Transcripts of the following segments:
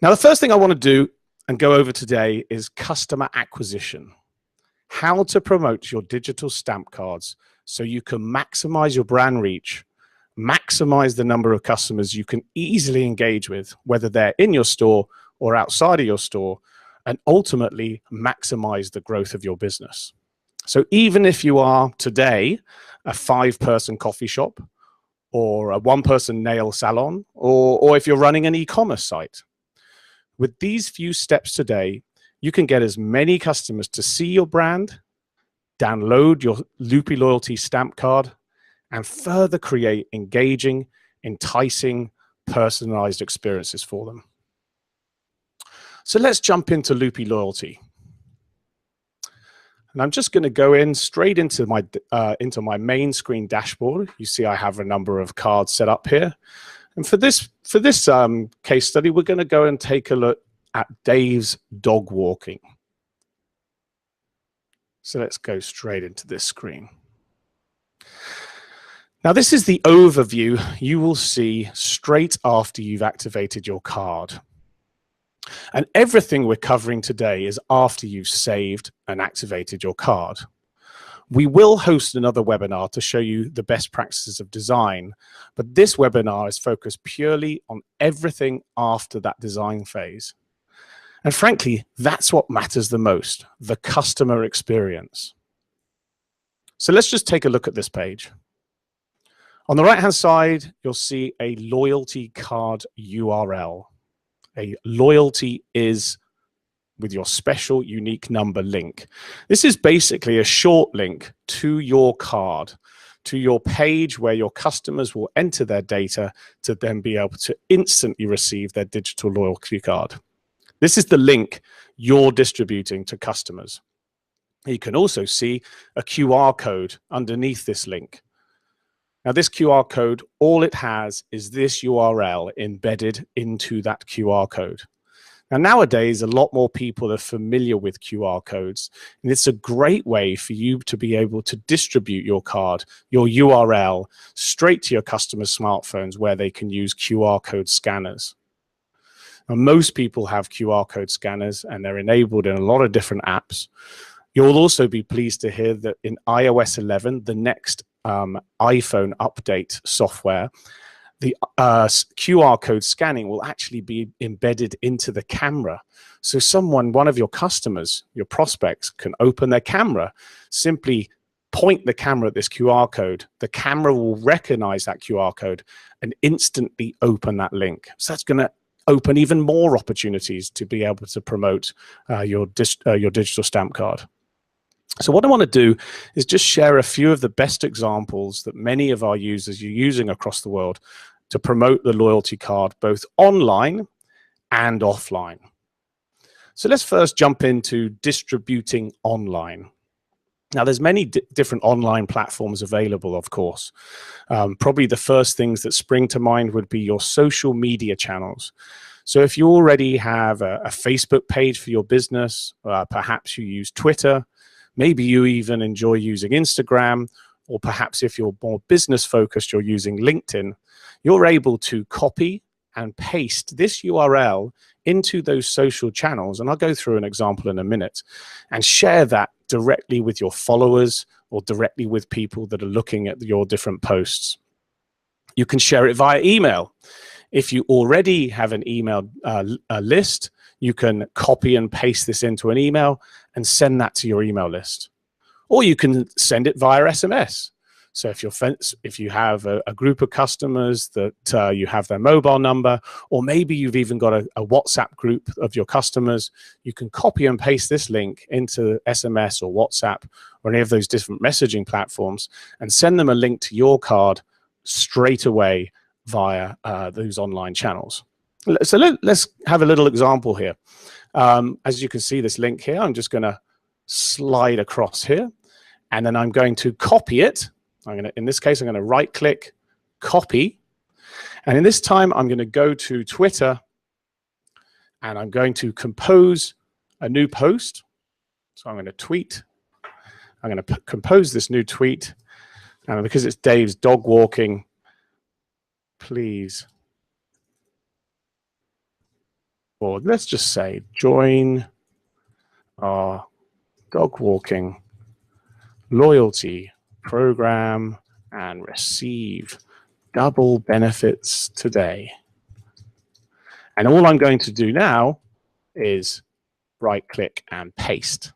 Now, the first thing I want to do and go over today is customer acquisition. How to promote your digital stamp cards so you can maximize your brand reach, maximize the number of customers you can easily engage with, whether they're in your store or outside of your store, and ultimately maximize the growth of your business. So even if you are today a 5-person coffee shop or a 1-person nail salon, or if you're running an e-commerce site, with these few steps today, you can get as many customers to see your brand, download your Loopy Loyalty stamp card, and further create engaging, enticing, personalized experiences for them. So let's jump into Loopy Loyalty. And I'm just going to go in straight into my main screen dashboard. You see I have a number of cards set up here. And for this case study, we're going to go and take a look at Dave's dog walking. So let's go straight into this screen. Now, this is the overview you will see straight after you've activated your card. And everything we're covering today is after you've saved and activated your card. We will host another webinar to show you the best practices of design, but this webinar is focused purely on everything after that design phase. And frankly, that's what matters the most, the customer experience. So let's just take a look at this page. On the right-hand side, you'll see a loyalty card URL. A loyalty is with your special unique number link. This is basically a short link to your card, to your page where your customers will enter their data to then be able to instantly receive their digital loyalty card. This is the link you're distributing to customers. You can also see a QR code underneath this link. Now, this QR code, all it has is this URL embedded into that QR code. Now, nowadays, a lot more people are familiar with QR codes, and it's a great way for you to be able to distribute your card, your URL, straight to your customers' smartphones where they can use QR code scanners. Now, most people have QR code scanners, and they're enabled in a lot of different apps. You'll also be pleased to hear that in iOS 11, the next iPhone update software, the QR code scanning will actually be embedded into the camera. So one of your customers, your prospects, can open their camera, simply point the camera at this QR code. The camera will recognize that QR code and instantly open that link. So that's going to open even more opportunities to be able to promote your digital stamp card. So what I want to do is just share a few of the best examples that many of our users are using across the world to promote the loyalty card, both online and offline. So let's first jump into distributing online. Now, there's many different online platforms available, of course. Probably the first things that spring to mind would be your social media channels. So if you already have a Facebook page for your business, perhaps you use Twitter, maybe you even enjoy using Instagram, or perhaps if you're more business focused, you're using LinkedIn, you're able to copy and paste this URL into those social channels. And I'll go through an example in a minute and share that directly with your followers or directly with people that are looking at your different posts. You can share it via email. If you already have an email list, you can copy and paste this into an email and send that to your email list. Or you can send it via SMS. So if you have a group of customers that you have their mobile number, or maybe you've even got a WhatsApp group of your customers, you can copy and paste this link into SMS or WhatsApp or any of those different messaging platforms and send them a link to your card straight away via those online channels. So let's have a little example here. As you can see this link here, I'm just going to slide across here, and then I'm going to copy it. In this case, I'm going to right click, copy. And in this time, I'm going to go to Twitter and I'm going to compose a new post. So I'm going to tweet. I'm going to compose this new tweet. And because it's Dave's dog walking, please, or let's just say, join our dog walking loyalty program and receive double benefits today. And all I'm going to do now is right click and paste.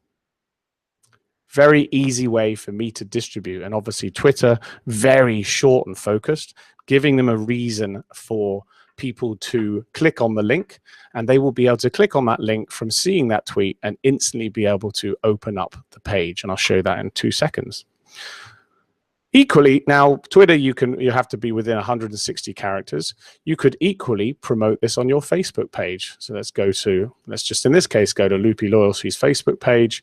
Very easy way for me to distribute. And obviously Twitter, very short and focused, giving them a reason for people to click on the link, and they will be able to click on that link from seeing that tweet and instantly be able to open up the page. And I'll show you that in 2 seconds. Equally, now Twitter, you have to be within 160 characters. You could equally promote this on your Facebook page. So let's just in this case, go to Loopy Loyalty's Facebook page,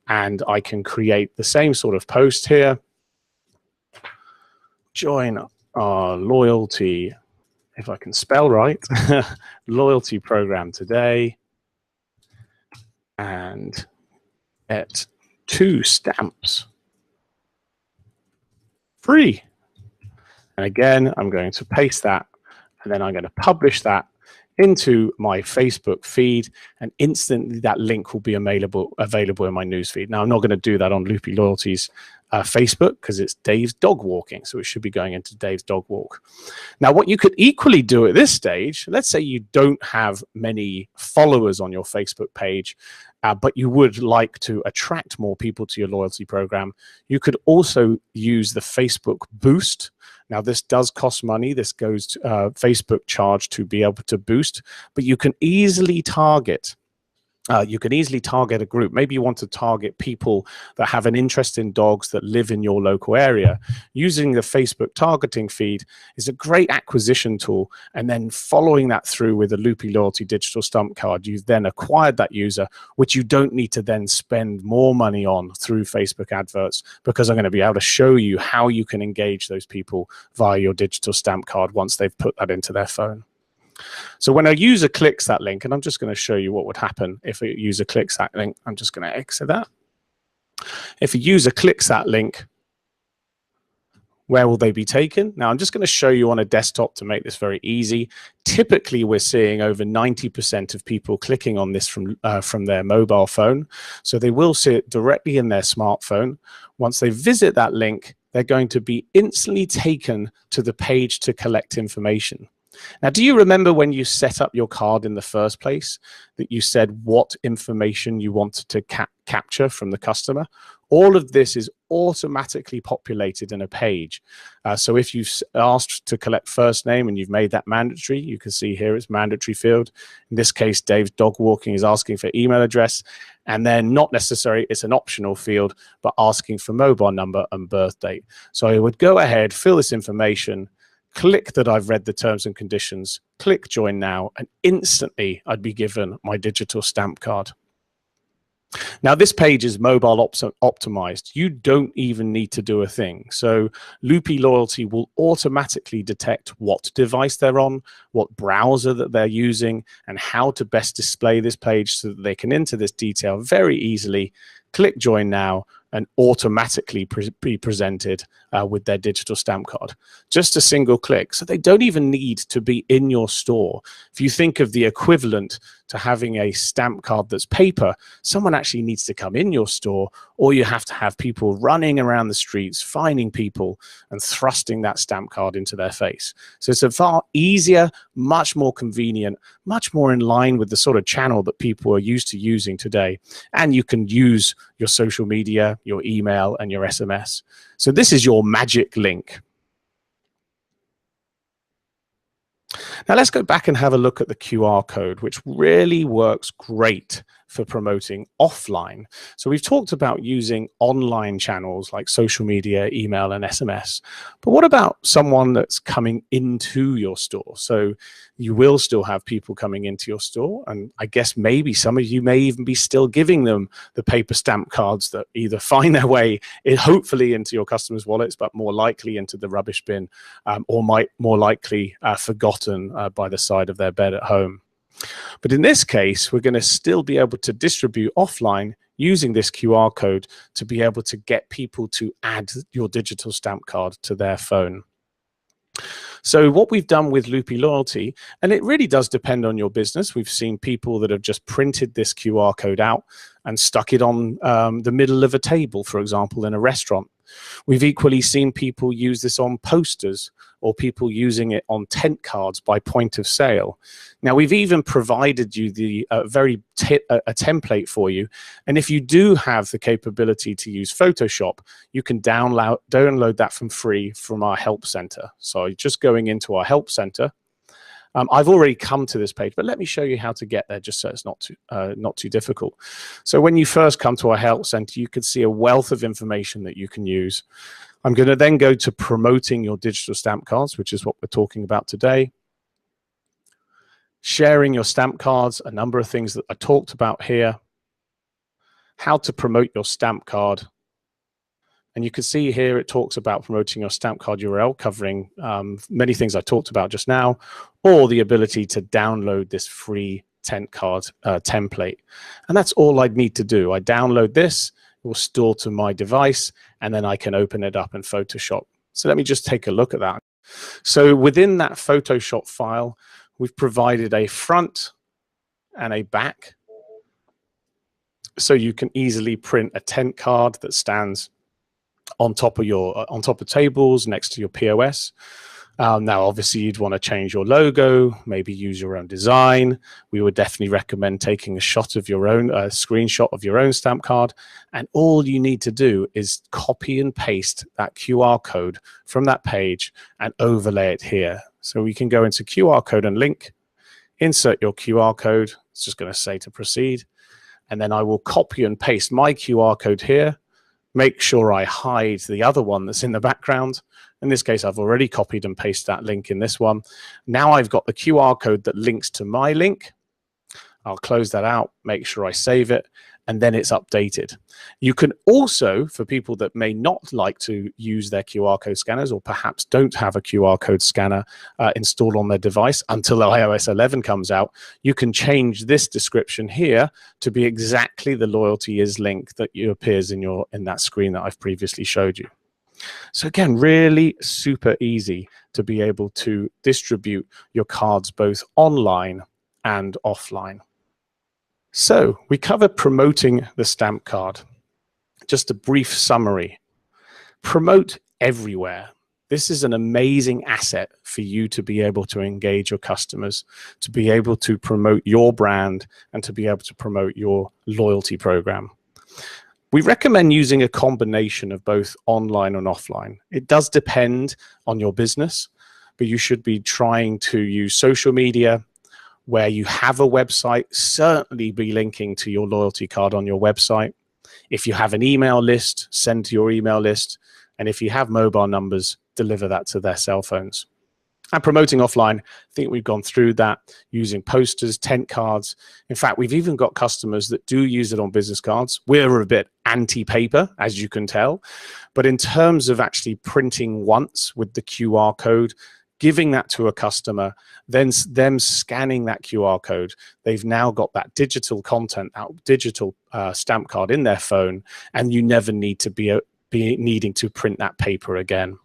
and I can create the same sort of post here. Join our loyalty, if I can spell right, loyalty program today, and get 2 stamps free. And again, I'm going to paste that, and then I'm going to publish that into my Facebook feed, and instantly that link will be available in my newsfeed. Now, I'm not going to do that on Loopy Loyalty's Facebook because it's Dave's dog walking, so it should be going into Dave's dog walk. Now, what you could equally do at this stage, let's say you don't have many followers on your Facebook page, but you would like to attract more people to your loyalty program, you could also use the Facebook Boost. Now, this does cost money. This goes to Facebook charge to be able to boost, but you can easily target. You can easily target a group. Maybe you want to target people that have an interest in dogs that live in your local area. Using the Facebook targeting feed is a great acquisition tool, and then following that through with a Loopy Loyalty digital stump card, you've then acquired that user, which you don't need to then spend more money on through Facebook adverts, because I'm going to be able to show you how you can engage those people via your digital stamp card once they've put that into their phone. So when a user clicks that link, and I'm just going to show you what would happen if a user clicks that link. I'm just going to exit that. If a user clicks that link, where will they be taken? Now, I'm just going to show you on a desktop to make this very easy. Typically, we're seeing over 90% of people clicking on this from their mobile phone. So they will see it directly in their smartphone. Once they visit that link, they're going to be instantly taken to the page to collect information. Now, do you remember when you set up your card in the first place that you said what information you wanted to capture from the customer? All of this is automatically populated in a page. So if you've asked to collect first name and you've made that mandatory, you can see here it's mandatory field. In this case, Dave's dog walking is asking for email address, and then not necessary, it's an optional field, but asking for mobile number and birth date. So I would go ahead, fill this information, click that I've read the terms and conditions, click join now, and instantly I'd be given my digital stamp card. Now, this page is mobile optimized. You don't even need to do a thing. So Loopy Loyalty will automatically detect what device they're on, what browser that they're using, and how to best display this page so that they can enter this detail very easily, click join now, and automatically be presented with their digital stamp card. Just a single click. So they don't even need to be in your store. If you think of the equivalent to having a stamp card that's paper, someone actually needs to come in your store, or you have to have people running around the streets, finding people and thrusting that stamp card into their face. So it's a far easier, much more convenient, much more in line with the sort of channel that people are used to using today. And you can use your social media, your email, and your SMS. So this is your magic link. Now let's go back and have a look at the QR code, which really works great for promoting offline. So we've talked about using online channels like social media, email, and SMS. But what about someone that's coming into your store? So you will still have people coming into your store, and I guess maybe some of you may even be still giving them the paper stamp cards that either find their way hopefully into your customers' wallets, but more likely into the rubbish bin, or might more likely forgotten by the side of their bed at home. But in this case, we're going to still be able to distribute offline using this QR code to be able to get people to add your digital stamp card to their phone. So what we've done with Loopy Loyalty, and it really does depend on your business. We've seen people that have just printed this QR code out and stuck it on the middle of a table, for example, in a restaurant. We've equally seen people use this on posters or people using it on tent cards by point of sale. Now, we've even provided you the a template for you. And if you do have the capability to use Photoshop, you can download that for free from our help center. So just going into our help center, I've already come to this page, but let me show you how to get there just so it's not too difficult. So when you first come to our help center, you can see a wealth of information that you can use. I'm going to then go to promoting your digital stamp cards, which is what we're talking about today. Sharing your stamp cards, a number of things that I talked about here. How to promote your stamp card. And you can see here it talks about promoting your stamp card URL, covering many things I talked about just now, or the ability to download this free tent card template. And that's all I'd need to do. I download this, it will store to my device, and then I can open it up in Photoshop. So let me just take a look at that. So within that Photoshop file, we've provided a front and a back. So you can easily print a tent card that stands on top of tables next to your POS. Now, obviously, you'd want to change your logo, maybe use your own design. We would definitely recommend taking a shot of your own, screenshot of your own stamp card. And all you need to do is copy and paste that QR code from that page and overlay it here. So we can go into QR code and link, insert your QR code. It's just going to say to proceed. And then I will copy and paste my QR code here. Make sure I hide the other one that's in the background. In this case, I've already copied and pasted that link in this one. Now I've got the QR code that links to my link. I'll close that out, make sure I save it, and then it's updated. You can also, for people that may not like to use their QR code scanners or perhaps don't have a QR code scanner installed on their device until iOS 11 comes out, you can change this description here to be exactly the Loyalty Is link that appears in that screen that I've previously showed you. So again, really super easy to be able to distribute your cards both online and offline. So we covered promoting the stamp card. Just a brief summary. Promote everywhere. This is an amazing asset for you to be able to engage your customers, to be able to promote your brand, and to be able to promote your loyalty program. We recommend using a combination of both online and offline. It does depend on your business, but you should be trying to use social media. Where you have a website, certainly be linking to your loyalty card on your website. If you have an email list, send to your email list. And if you have mobile numbers, deliver that to their cell phones. And promoting offline, I think we've gone through that using posters, tent cards. In fact, we've even got customers that do use it on business cards. We're a bit anti-paper, as you can tell. But in terms of actually printing once with the QR code, giving that to a customer, then them scanning that QR code, they've now got that digital content, that digital stamp card in their phone, and you never need to be needing to print that paper again.